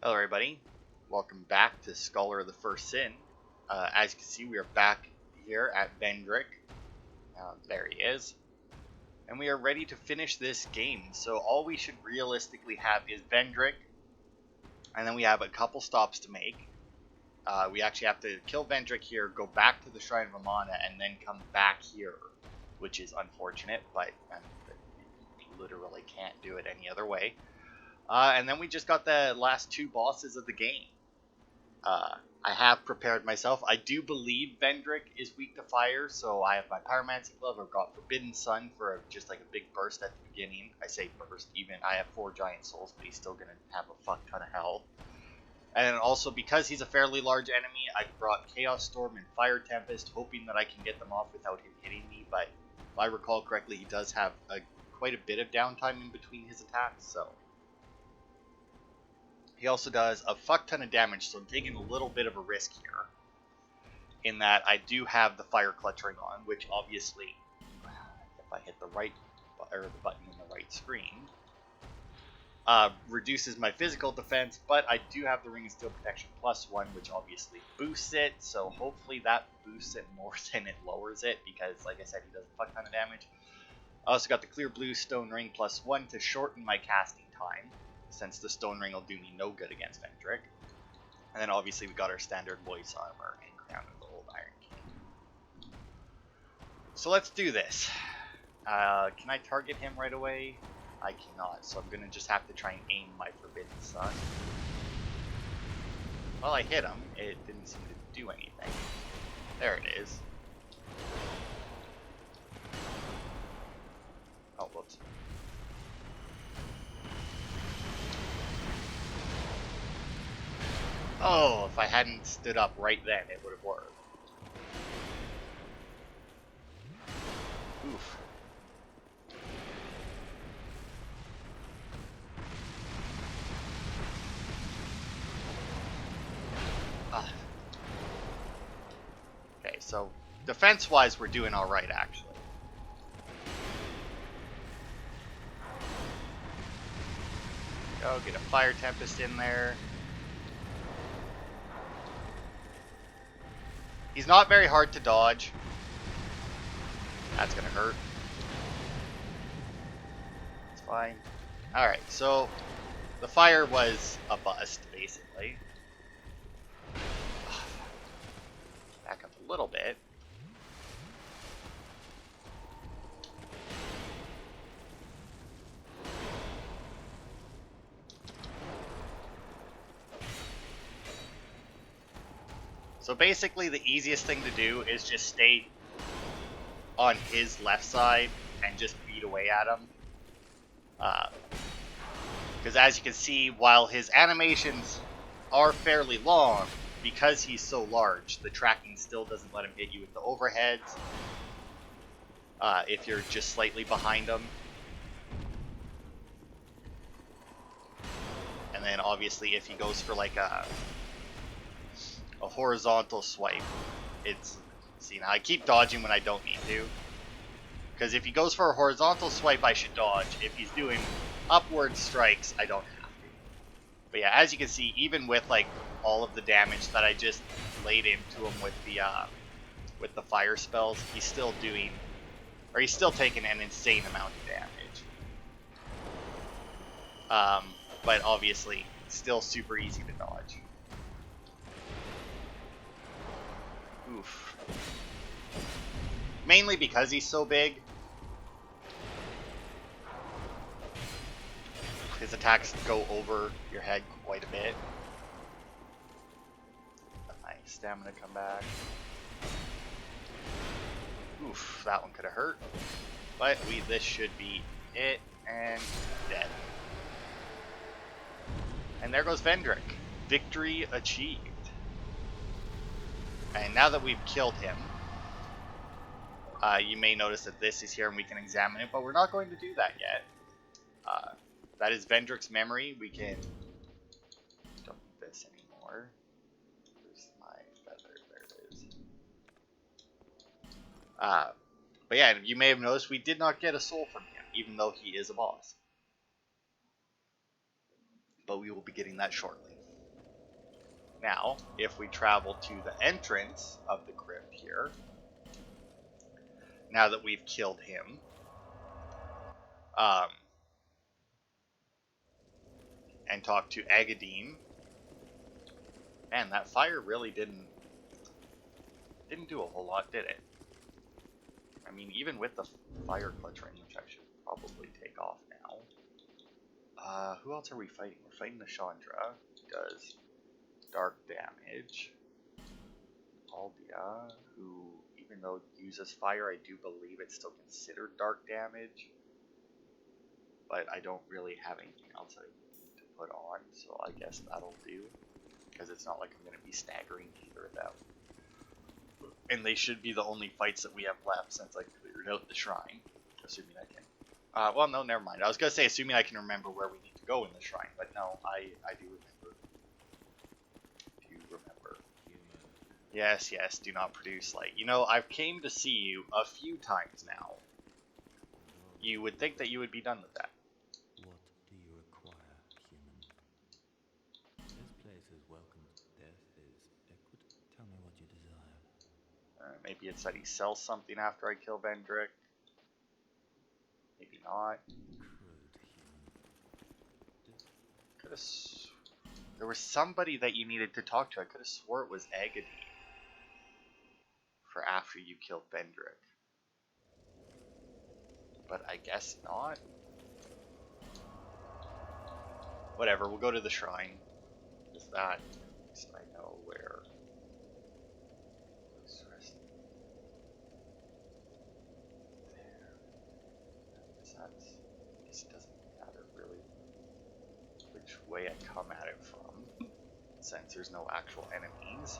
Hello everybody, welcome back to Scholar of the First Sin. As you can see, we are back here at Vendrick. There he is. And we are ready to finish this game. So all we should realistically have is Vendrick. And then we have a couple stops to make. We actually have to kill Vendrick here, go back to the Shrine of Amana, and then come back here. Which is unfortunate, but you literally can't do it any other way. And then we just got the last two bosses of the game. I have prepared myself. I do believe Vendrick is weak to fire, so I have my Pyromancy Glove. I've got Forbidden Sun for just like a big burst at the beginning. I say burst, even I have 4 Giant Souls, but he's still going to have a fuck ton of health. And also, because he's a fairly large enemy, I brought Chaos Storm and Fire Tempest, hoping that I can get them off without him hitting me. But if I recall correctly, he does have quite a bit of downtime in between his attacks, so... He also does a fuck ton of damage, so I'm taking a little bit of a risk here. In that I do have the Fire Cluttering on, which obviously, if I hit the right or the button in the right screen, reduces my physical defense. But I do have the Ring of Steel Protection +1, which obviously boosts it. So hopefully that boosts it more than it lowers it, because like I said, he does a fuck ton of damage. I also got the Clear Blue Stone Ring +1 to shorten my casting time, since the Stone Ring will do me no good against Vendrick. And then obviously we got our standard voice armor and Crown of the Old Iron King. So let's do this. Can I target him right away? I cannot, so I'm going to just have to try and aim my Forbidden Sun. Well, I hit him. It didn't seem to do anything. There it is. Oh, whoops. Oh, if I hadn't stood up right then, it would have worked. Oof. Okay, so defense-wise, we're doing all right, actually. Go get a Fire Tempest in there. He's not very hard to dodge. That's gonna hurt. It's fine. Alright, so the fire was a bust, basically. Back up a little bit. So basically the easiest thing to do is just stay on his left side and just beat away at him. Because as you can see, while his animations are fairly long, because he's so large, the tracking still doesn't let him hit you with the overheads. If you're just slightly behind him. And then obviously if he goes for like a horizontal swipe, it's... See, now I keep dodging when I don't need to. Because if he goes for a horizontal swipe, I should dodge. If he's doing upward strikes, I don't have to. But yeah, as you can see, even with like all of the damage that I just laid into him with the fire spells, he's still doing, or he's still taking an insane amount of damage. But obviously, still super easy to dodge. Oof. Mainly because he's so big. His attacks go over your head quite a bit. Let my stamina come back. Oof, that one could have hurt. But this should be it, and dead. And there goes Vendrick. Victory achieved. And now that we've killed him, you may notice that this is here and we can examine it, but we're not going to do that yet. That is Vendrick's memory. We can... Don't need this anymore. Where's my feather? There it is. But yeah, you may have noticed we did not get a soul from him, even though he is a boss. But we will be getting that shortly. Now, if we travel to the entrance of the crypt here, now that we've killed him, and talk to Agadine, man, that fire really didn't do a whole lot, did it? I mean, even with the fire clutch ring, which I should probably take off now. Who else are we fighting? We're fighting the Chandra, who does dark damage. Aldia, who, even though it uses fire, I do believe it's still considered dark damage. But I don't really have anything else I need to put on, so I guess that'll do. Because it's not like I'm going to be staggering either of them. And they should be the only fights that we have left since I cleared out the shrine. Assuming I can. Well, no, never mind. I was going to say, assuming I can remember where we need to go in the shrine. But no, I do remember. Yes, yes, do not produce light. You know, I've came to see you a few times now. You would think that you would be done with that. What do you require, human? This place is welcome. Death is liquid. Tell me what you desire. Maybe it's that he sells something after I kill Vendrick. Maybe not. Could have. There was somebody that you needed to talk to. I could have swore it was Agadine. For after you killed Vendrick. But I guess not. Whatever, we'll go to the shrine. Is that? At least I know where. There. I guess it doesn't matter really which way I come at it from, since there's no actual enemies.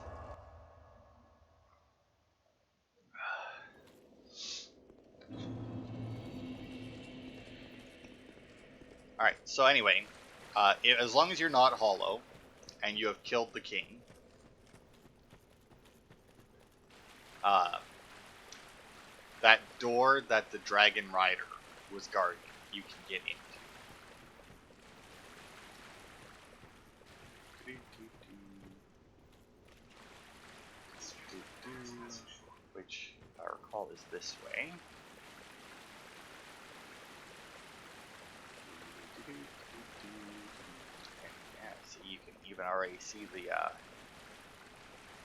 Alright, so anyway, as long as you're not hollow, and you have killed the king, that door that the dragon rider was guarding, you can get into. Which, if I recall, is this way. Yeah, so you can even already see the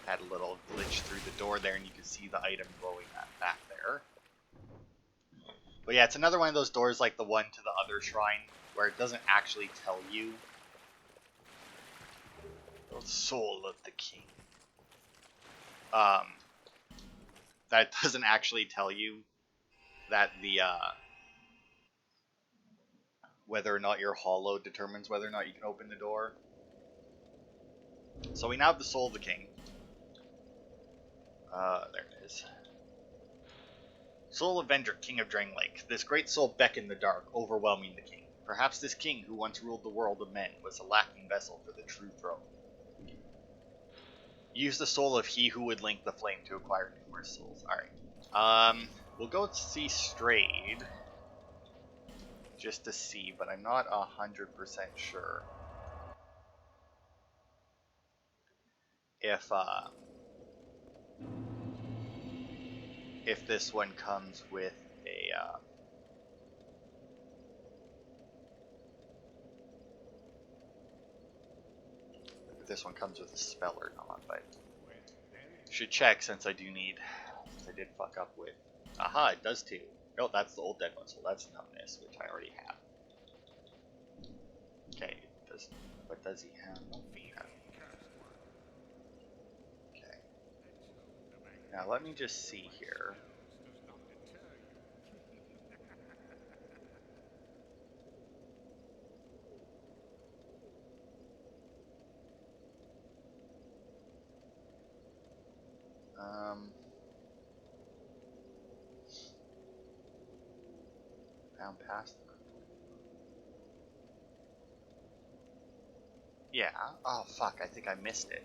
had a little glitch through the door there, and you can see the item glowing back there. But yeah, it's another one of those doors like the one to the other shrine, where it doesn't actually tell you the soul of the king. That doesn't actually tell you that the whether or not you're hollow determines whether or not you can open the door. So we now have the soul of the king. There it is. Soul of Vendrick, King of Drangleic. This great soul beckoned the dark, overwhelming the king. Perhaps this king, who once ruled the world of men, was a lacking vessel for the true throne. Use the soul of he who would link the flame to acquire numerous souls. Alright. We'll go see Strayed. Just to see, but I'm not 100% sure if this one comes with a spell or not, but should check since I did fuck up with. Aha, it does too. No, that's the old dead one, so that's numbness, which I already have. Okay, what does he have? Okay. Now let me just see here. Down past them. Yeah. Oh fuck, I think I missed it.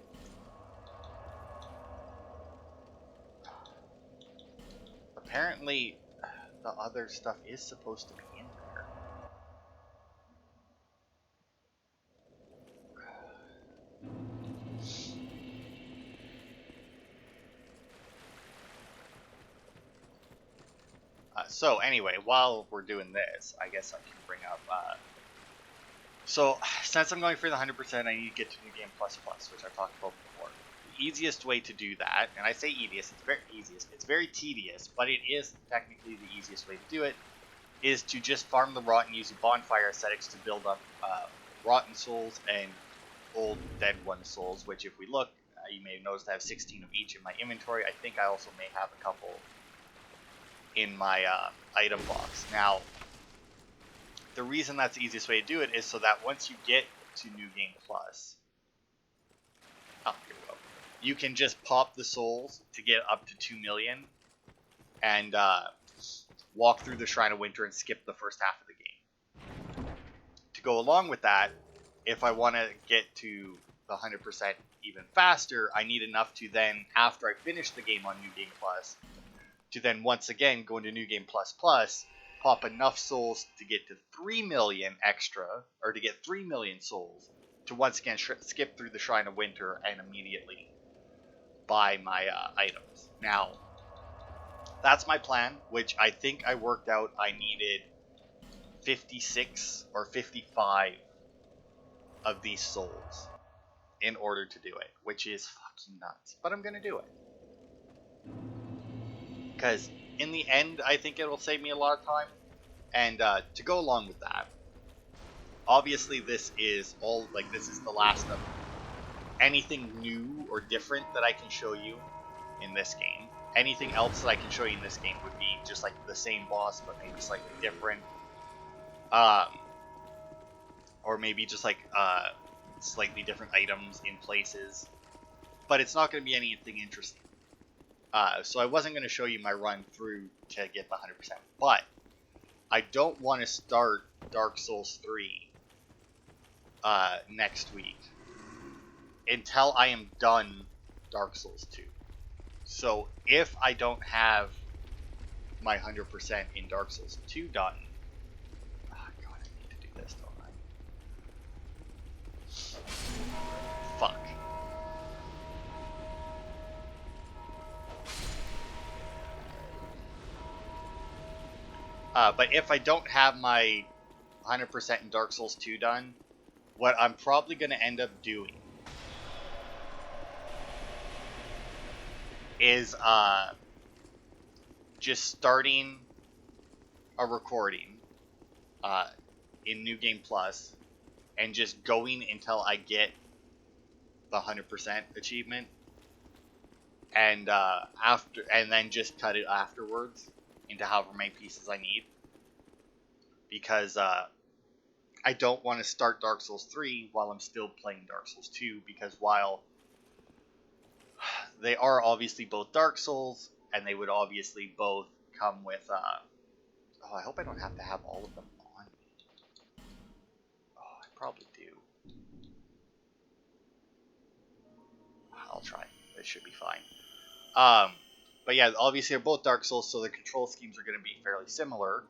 Apparently, the other stuff is supposed to be in there. So anyway, while we're doing this, I guess I can bring up. So since I'm going for the 100%, I need to get to New Game Plus Plus, which I've talked about before. The easiest way to do that, and I say easiest, it's very tedious, but it is technically the easiest way to do it, is to just farm the Rotten using bonfire aesthetics to build up Rotten Souls and Old Dead One Souls, which if we look, you may have noticed I have 16 of each in my inventory. I think I also may have a couple in my item box. Now, the reason that's the easiest way to do it is so that once you get to New Game Plus, oh, here we go, you can just pop the souls to get up to 2 million and walk through the Shrine of Winter and skip the first half of the game. To go along with that, if I want to get to the 100% even faster, I need enough to then, after I finish the game on New Game Plus, to then once again go into New Game Plus Plus, pop enough souls to get to 3 million extra, or to get 3 million souls, to once again skip through the Shrine of Winter and immediately buy my items. Now, that's my plan, which I think I worked out I needed 56 or 55 of these souls in order to do it, which is fucking nuts. But I'm going to do it. Because in the end, I think it'll save me a lot of time. And to go along with that, obviously this is the last of anything new or different that I can show you in this game. Anything else that I can show you in this game would be just like the same boss, but maybe slightly different. Or maybe just like slightly different items in places. But it's not going to be anything interesting. So I wasn't going to show you my run through to get the 100%. But I don't want to start Dark Souls 3 next week until I am done Dark Souls 2. So if I don't have my 100% in Dark Souls 2 done, oh god, I need to do this, don't I? Fuck. But if I don't have my 100% in Dark Souls 2 done, what I'm probably going to end up doing is just starting a recording in New Game Plus and just going until I get the 100% achievement, and then just cut it afterwards into however many pieces I need, because I don't want to start Dark Souls 3 while I'm still playing Dark Souls 2, because while they are obviously both Dark Souls, and they would obviously both come with, oh, I hope I don't have to have all of them on me. Oh, I probably do. I'll try. It should be fine. But yeah, obviously they're both Dark Souls, so the control schemes are going to be fairly similar.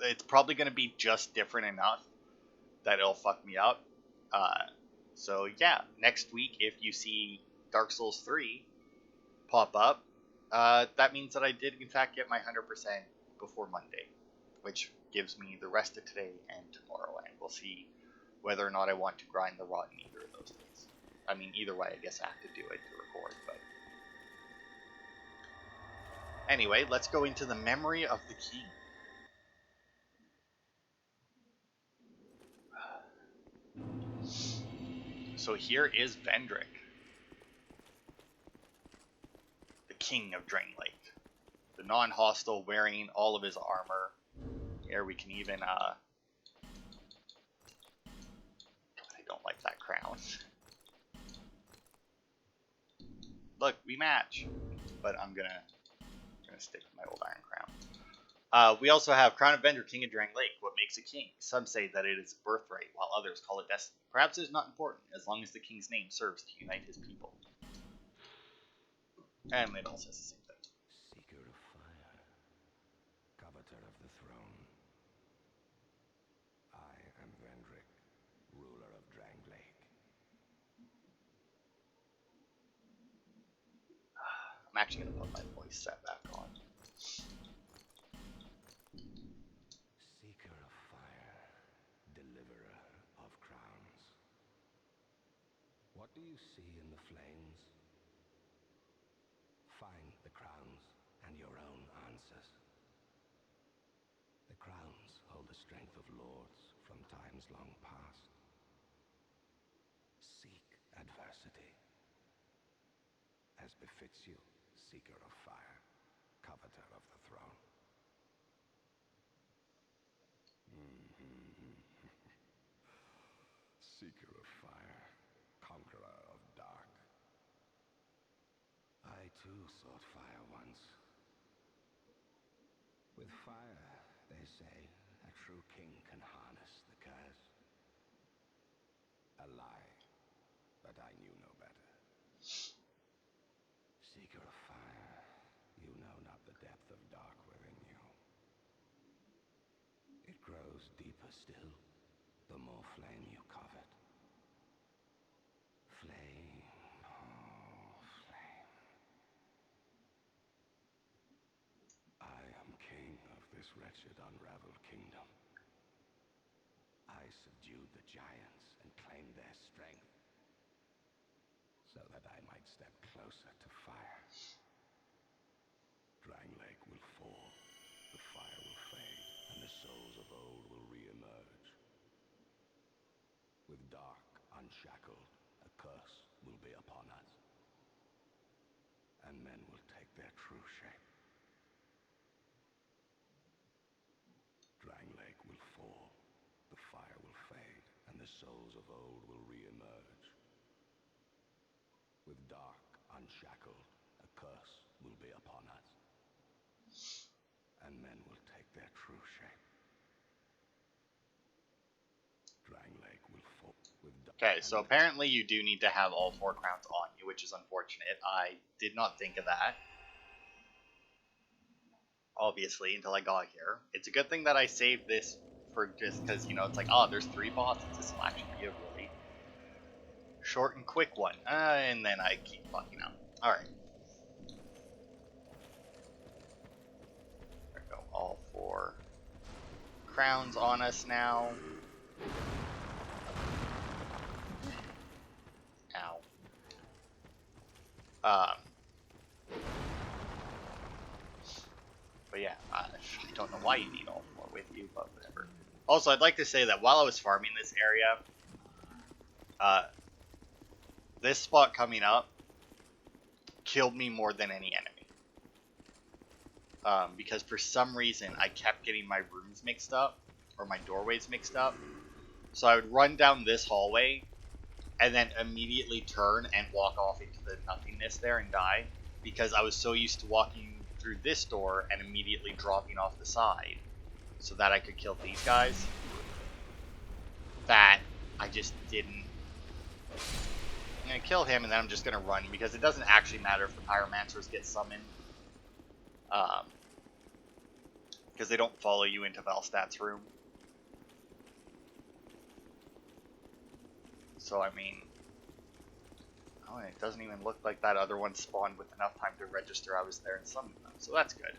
It's probably going to be just different enough that it'll fuck me up. So yeah, next week if you see Dark Souls 3 pop up, that means that I did in fact get my 100% before Monday, which gives me the rest of today and tomorrow, and we'll see whether or not I want to grind the Rotten either of those days. I mean, either way, I guess I have to do it to record, but... Anyway, let's go into the memory of the king. So here is Vendrick, the king of Drangleic, the non-hostile, wearing all of his armor. Here we can even, God, I don't like that crown. Look, we match, but I'm gonna stick with my old iron crown. We also have Crown of Vendrick, King of Drangleic. What makes a king? Some say that it is birthright, while others call it destiny. Perhaps it is not important, as long as the king's name serves to unite his people. And it all says the same thing. Seeker of fire, coveter of the throne. I am Vendrick, ruler of Drangleic. actually gonna put my voice set back on. Seeker of fire, deliverer of crowns. What do you see in the flames? Find the crowns and your own answers. The crowns hold the strength of lords from times long past. Seek adversity, as befits you, seeker of fire, coveter of the throne. Seeker of fire, conqueror of dark. I too sought fire once. With fire, they say, a true king can harness the curse. A lie, but I knew no better. Seeker of fire, you know not the depth of dark within you. It grows deeper still, the more flame you covet. Flame, oh, flame. I am king of this wretched, unraveled kingdom. I subdued the giants and claimed their strength, so that I might step closer to fire. Drangleic will fall, the fire will fade, and the souls of old will re-emerge. With dark unshackled, a curse will be upon us, and men will take their true shape. Drangleic will fall, the fire will fade, and the souls of old will re-emerge. With dark unshackled, a curse will be upon us, and men will take their true shape. Drangleic will fall with dark. Okay, so apparently you do need to have all 4 crowns on you, which is unfortunate. I did not think of that, obviously, until I got here. It's a good thing that I saved this for just because, you know, it's like, oh, there's 3 bosses. This will actually be a really short and quick one. And then I keep fucking up. Alright. There we go. All 4 crowns on us now. Ow. But yeah, I don't know why you need all 4 with you, but whatever. Also, I'd like to say that while I was farming this area, this spot coming up killed me more than any enemy. Because for some reason, I kept getting my rooms mixed up, or my doorways mixed up. So I would run down this hallway, and then immediately turn and walk off into the nothingness there and die, because I was so used to walking through this door and immediately dropping off the side so that I could kill these guys, that I just didn't. I'm going to kill him and then I'm just going to run, because it doesn't actually matter if the pyromancers get summoned, because they don't follow you into Velstat's room. So I mean, oh, and it doesn't even look like that other one spawned with enough time to register I was there and summon them, so that's good.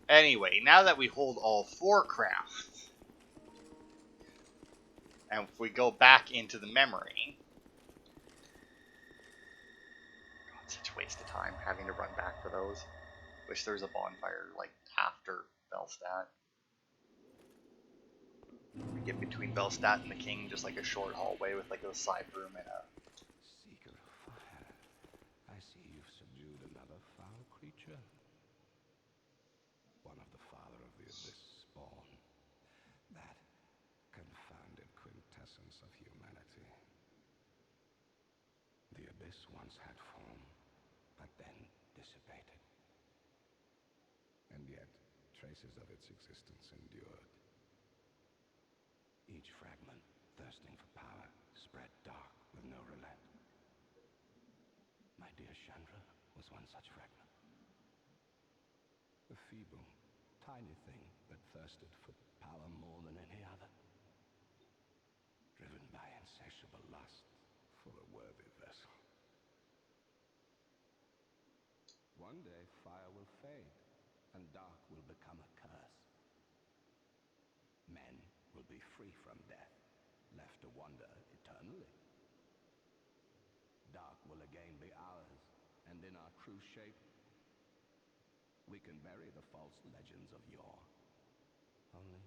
Anyway, now that we hold all 4 crowns, and if we go back into the memory, God, such a waste of time having to run back for those. Wish there was a bonfire like after Velstadt. We get between Velstadt and the king just like a short hallway with like a side room and a... Seeker of fire, I see you've subdued another foul creature. One of the father of the abyss spawn. That confounded quintessence of humanity. The abyss once had form, but then dissipated. And yet, traces of its existence endured. Each fragment, thirsting for power, spread dark with no relent. My dear Chandra was one such fragment. A feeble, tiny thing that thirsted for power more than any other. Driven by insatiable lust for a worthy vessel. one day fire will fade, and dark will become a curse. Men will be free from death, left to wander eternally. Dark will again be ours, and in our true shape, we can bury the false legends of yore. Only,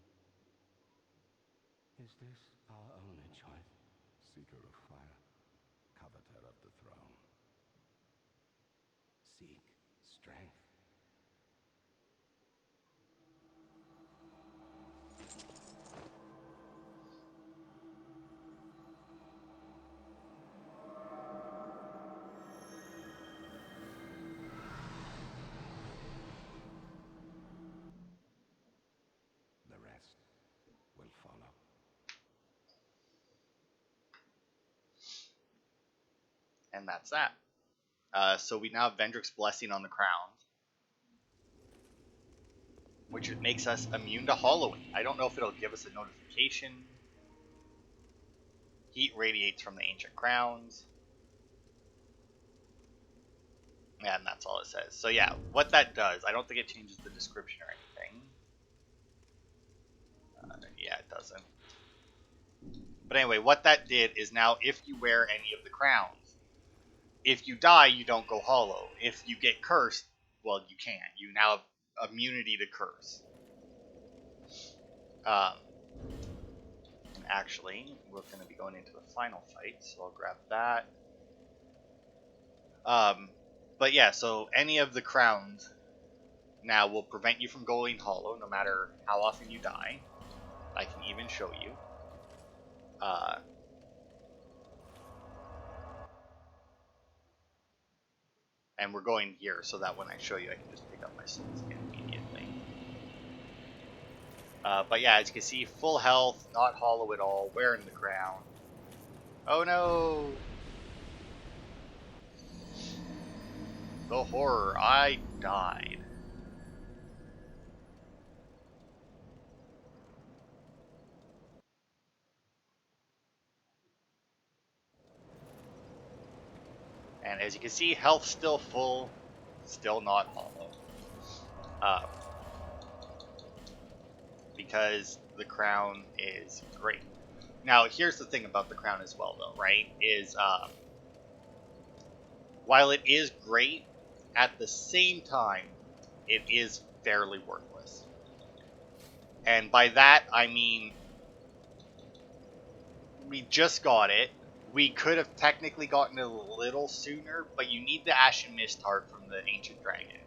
is this our only choice? Seeker of fire, coveter of the throne. Seek strength. The rest will follow. And that's that. So we now have Vendrick's Blessing on the crown, which makes us immune to hollowing. I don't know if it'll give us a notification. Heat radiates from the ancient crowns. Yeah, and that's all it says. So yeah, what that does, I don't think it changes the description or anything. Yeah, it doesn't. But anyway, what that did is now if you wear any of the crowns, if you die, you don't go hollow. If you get cursed, well, you can't. You now have immunity to curse. And actually, we're going to be going into the final fight, so I'll grab that. But yeah, so any of the crowns now will prevent you from going hollow, no matter how often you die. I can even show you. And we're going here so that when I show you, I can just pick up my souls again immediately. But yeah, as you can see, full health, not hollow at all, wearing the crown. Oh no! The horror, I died. And as you can see, health still full, still not hollow. Because the crown is great. Now, here's the thing about the crown as well, though, right? Is while it is great, at the same time, it is fairly worthless. And by that, I mean, we just got it. We could have technically gotten it a little sooner, but you need the Ashen Mist Heart from the Ancient Dragon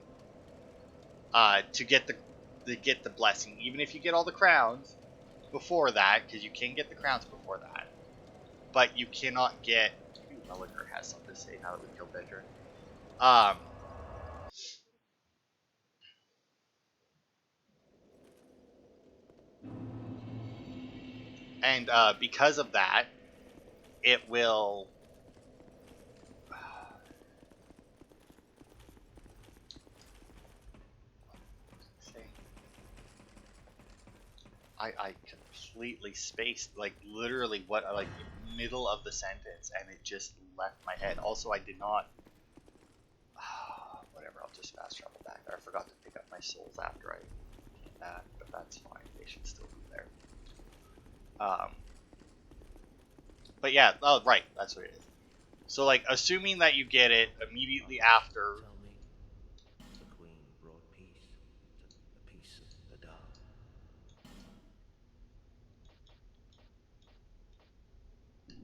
to get the blessing. Even if you get all the crowns before that, because you can get the crowns before that, but you cannot get. Ooh, Melliger has something to say now that we killed Bedra. And because of that, it will. I completely spaced, like, literally what, like, middle of the sentence, and it just left my head. Also, I did not. Whatever, I'll just fast travel back there. I forgot to pick up my souls after I did that, but that's fine. They should still be there. But yeah, oh, right, that's what it is. So, like, assuming that you get it immediately after. Tell me, the Queen brought peace to the peace of the dark.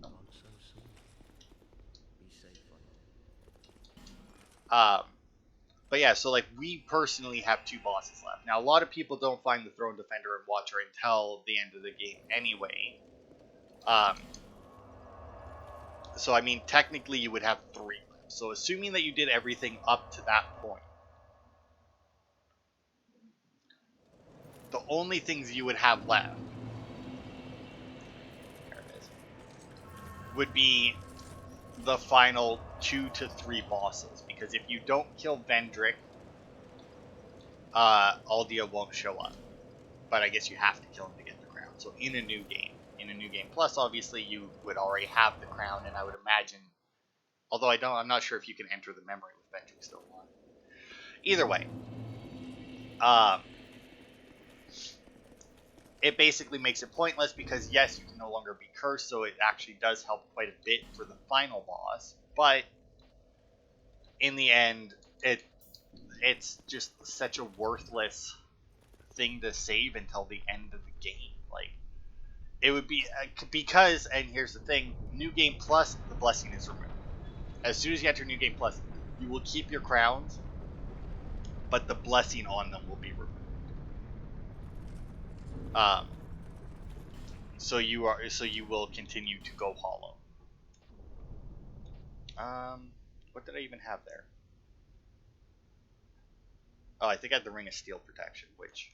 Gone so soon. Be safe on you. But yeah, so like we personally have 2 bosses left. Now a lot of people don't find the Throne Defender and Watcher until the end of the game anyway. So I mean technically you would have 3 left. So assuming that you did everything up to that point, the only things you would have left, there it is, would be the final 2 to 3 bosses. Because if you don't kill Vendrick, Aldia won't show up. But I guess you have to kill him to get the crown. So in a new game plus, obviously you would already have the crown, and I would imagine, although I'm not sure if you can enter the memory with Vendrick still on. Either way, um, it basically makes it pointless because yes, you can no longer be cursed, so it actually does help quite a bit for the final boss. But in the end, it's just such a worthless thing to save until the end of the game. Like it would be because, and here's the thing: New Game Plus, the blessing is removed. As soon as you enter New Game Plus, you will keep your crowns, but the blessing on them will be removed. Um, so you will continue to go hollow. What did I even have there? Oh, I think I had the Ring of Steel protection, which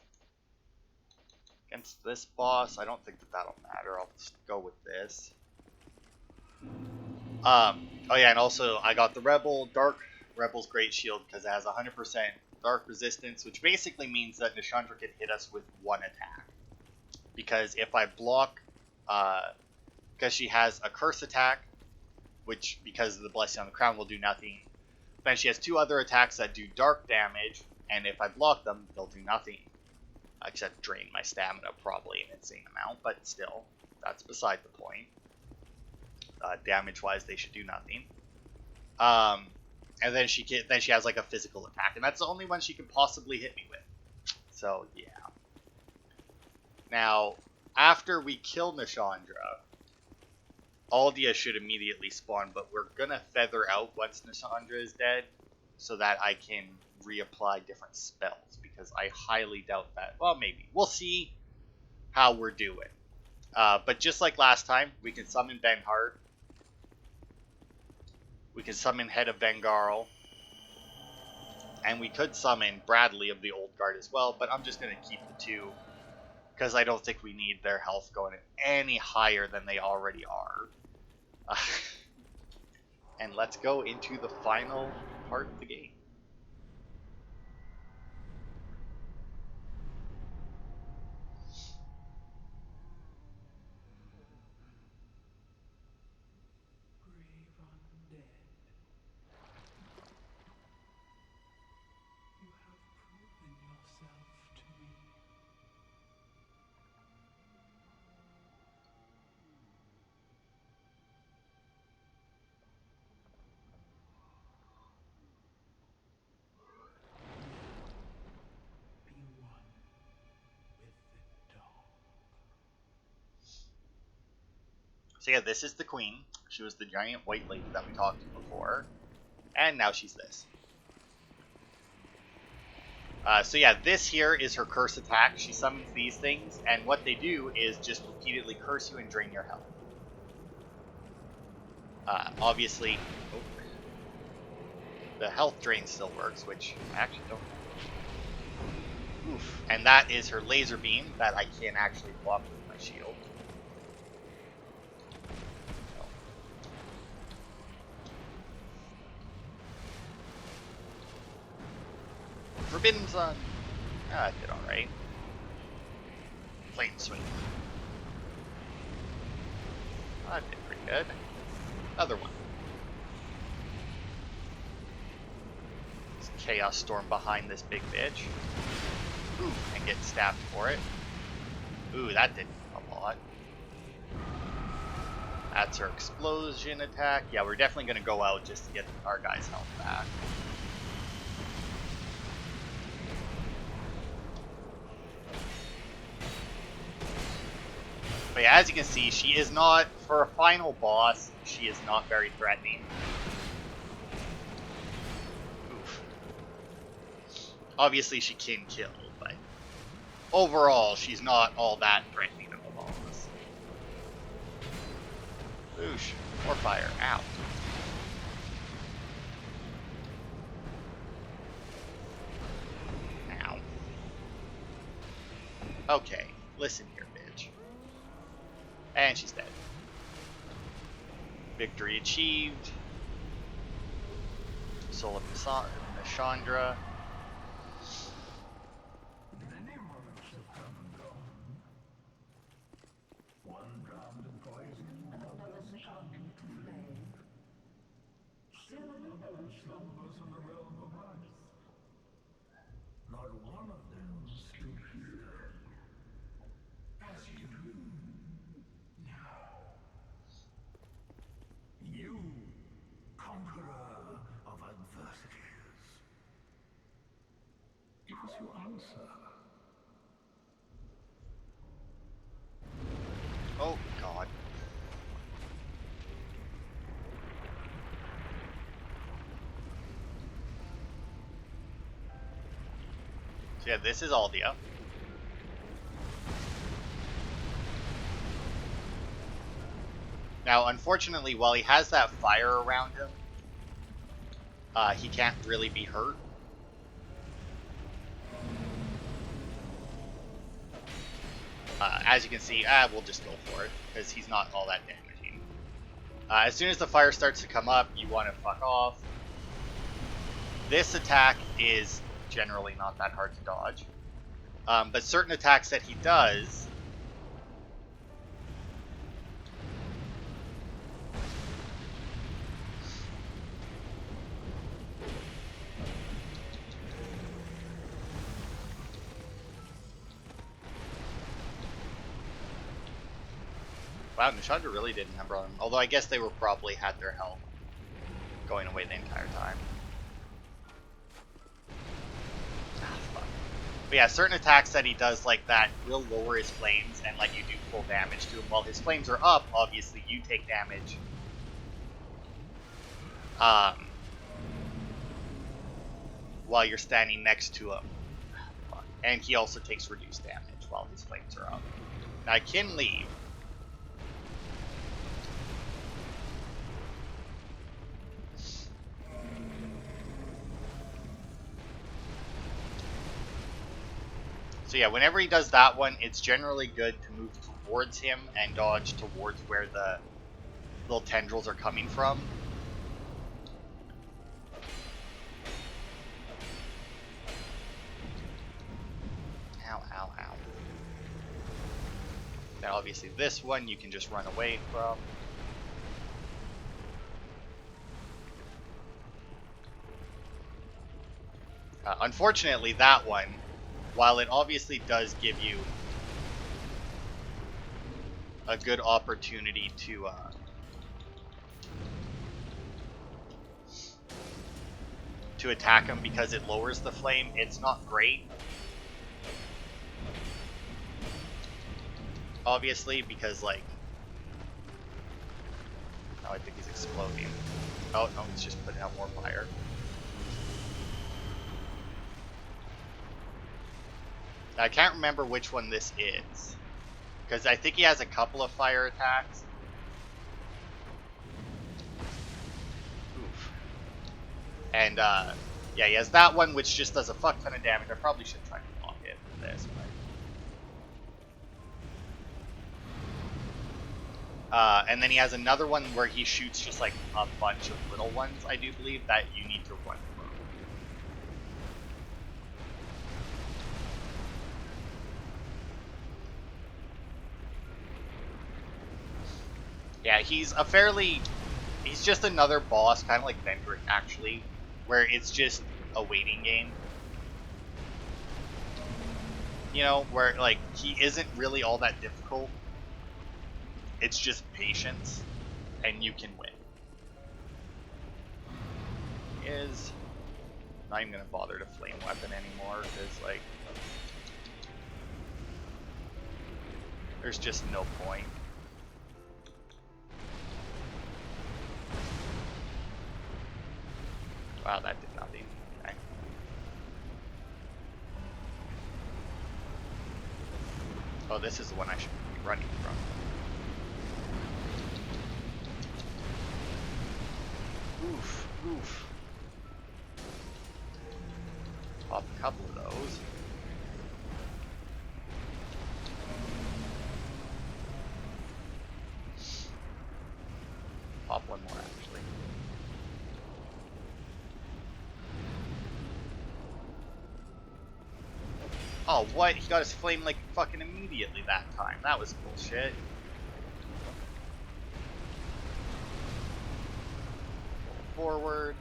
against this boss, I don't think that'll matter. I'll just go with this. Oh yeah, and also I got the Dark Rebel's Great Shield because it has 100% Dark Resistance, which basically means that Nishandra can hit us with one attack. Because if I block, because she has a Curse attack, which because of the Blessing on the Crown will do nothing. Then she has two other attacks that do dark damage, and if I block them, they'll do nothing. Except drain my stamina probably an insane amount, but still, that's beside the point. Damage-wise, they should do nothing. And then she has like a physical attack, and that's the only one she can possibly hit me with. So yeah. Now, after we kill Nishandra, Aldia should immediately spawn, but we're gonna feather out once Nishandra is dead, so that I can reapply different spells, because I highly doubt that. Well, maybe. We'll see how we're doing. But just like last time, we can summon Benhart. We can summon Head of Bengarl. And we could summon Bradley of the Old Guard as well, but I'm just going to keep the two, because I don't think we need their health going any higher than they already are. And let's go into the final part of the game. So yeah, this is the queen. She was the giant white lady that we talked to before. And now she's this. So yeah, this here is her curse attack. She summons these things, and what they do is just repeatedly curse you and drain your health. Obviously, the health drain still works, which I actually don't know. Oof. And that is her laser beam that I can actually block with my shield. Forbidden Sun. I did alright. Flame Swing. I did pretty good. Another one. This Chaos Storm behind this big bitch. Ooh, and get stabbed for it. Ooh, that did a lot. That's her explosion attack. Yeah, we're definitely going to go out just to get our guy's health back. But yeah, as you can see, she is not, for a final boss, she is not very threatening. Oof. Obviously she can kill, but overall, she's not all that threatening of a boss. Boosh. More fire. Ow. Ow. Okay, listen here, bitch. And she's dead. Victory achieved. Soul of Nishandra. Many months have come and gone. One round of poison, another succumbed to flame. Still another slumbers in the realm of earth. to answer. Oh, God. So yeah, this is Aldia. Now, unfortunately, while he has that fire around him, he can't really be hurt. As you can see, we'll just go for it, because he's not all that damaging. As soon as the fire starts to come up, you want to fuck off. This attack is generally not that hard to dodge. But certain attacks that he does... Wow, Nishandra really didn't number on him. Although I guess they were probably had their health going away the entire time. Fuck. But yeah, certain attacks that he does like that will lower his flames and let you do full damage to him. While his flames are up, obviously you take damage. While you're standing next to him. Fuck. And he also takes reduced damage while his flames are up. Now I can leave. So yeah, whenever he does that one, it's generally good to move towards him and dodge towards where the little tendrils are coming from. Ow, ow, ow. Now obviously this one you can just run away from. Unfortunately, that one, while it obviously does give you a good opportunity to attack him because it lowers the flame, it's not great. Obviously, because like... Oh, I think he's exploding. Oh, no, he's just putting out more fire. I can't remember which one this is, because I think he has a couple of fire attacks. Oof. And, yeah, he has that one, which just does a fuck ton of damage. I probably should try to block it with this, but... and then he has another one where he shoots just, like, a bunch of little ones, I do believe, that you need to run from. Yeah, he's just another boss, kind of like Vendrick, actually, where it's just a waiting game. You know, where, like, he isn't really all that difficult. It's just patience, and you can win. Is not even gonna bother to flame weapon anymore, because, like, there's just no point. Wow, that did nothing. Okay. Oh, this is the one I should be running from. Oof, oof. Pop a couple of those. Pop one more, actually. Oh, what? He got his flame, like, fucking immediately that time. That was bullshit. Forward.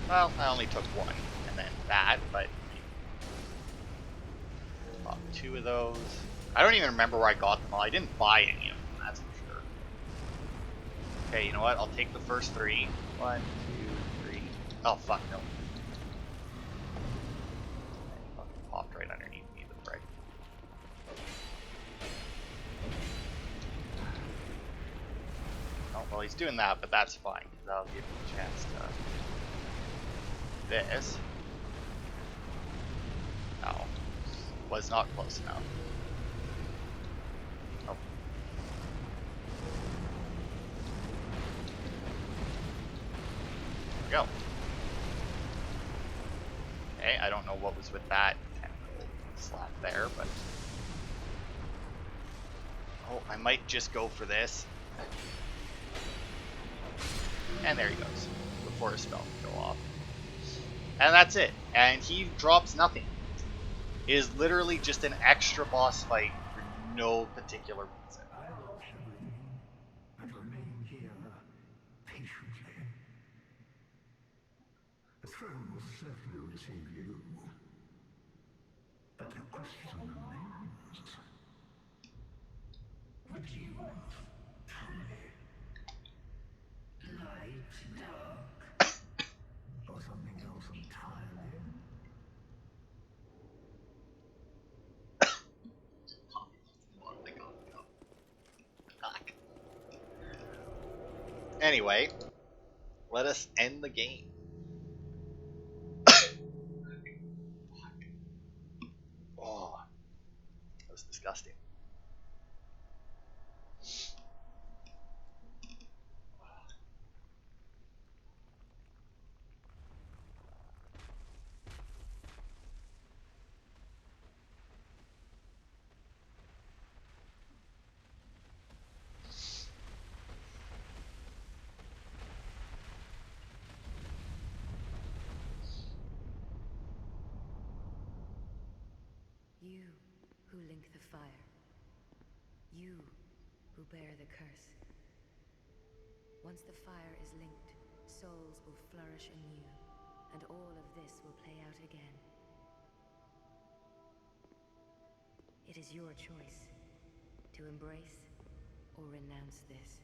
Well, I only took one, and then that, but... Pop two of those. I don't even remember where I got them all. I didn't buy any of them, that's for sure. Okay, you know what? I'll take the first 3. 1, 2, 3. Oh, fuck, no. He fucking popped right underneath me, the frick. Oh, well, he's doing that, but that's fine, because that'll give me a chance to... This. No. Was not close enough. Oh. There we go. Okay, I don't know what was with that tentacle slap there, but... Oh, I might just go for this. And there he goes, before his spell can go off. And that's it. And he drops nothing. It is literally just an extra boss fight for no particular reason. I lost everything and remain here patiently. The throne will certainly receive you. But the question remains, would you truly light, dark, or something else entirely? Anyway, let us end the game. Oh, that was disgusting. You who link the fire. You who bear the curse. Once the fire is linked, souls will flourish anew, and all of this will play out again. It is your choice to embrace or renounce this.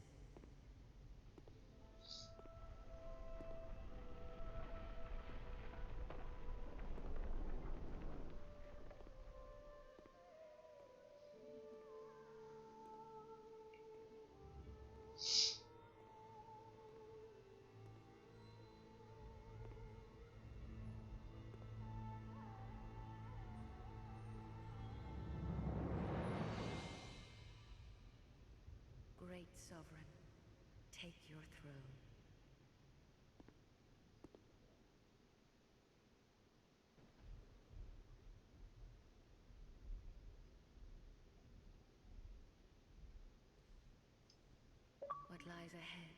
Great Sovereign, take your throne. What lies ahead,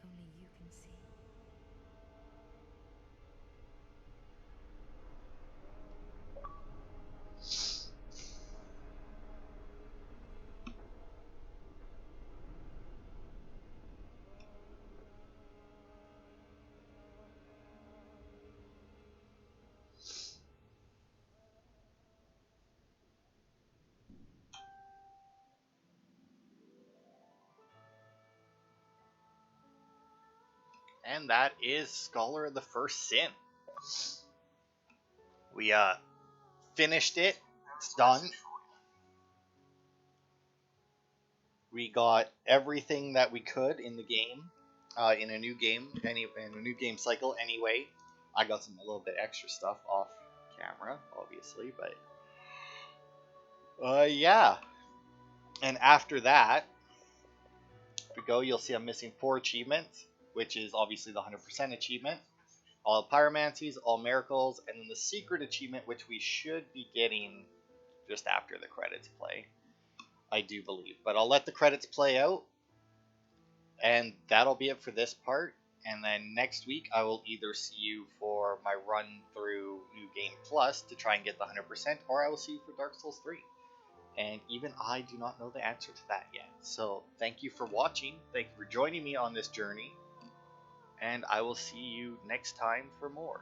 only you can see. And that is Scholar of the First Sin. We finished it. It's done. We got everything that we could in the game, in a new game, in a new game cycle. Anyway, I got a little bit extra stuff off camera, obviously, but yeah. And after that, if we go, you'll see I'm missing 4 achievements, which is obviously the 100% achievement, all pyromancies, all miracles, and then the secret achievement, which we should be getting just after the credits play, I do believe. But I'll let the credits play out, and that'll be it for this part. And then next week, I will either see you for my run through New Game Plus to try and get the 100%, or I will see you for Dark Souls 3. And even I do not know the answer to that yet. So thank you for watching. Thank you for joining me on this journey. And I will see you next time for more.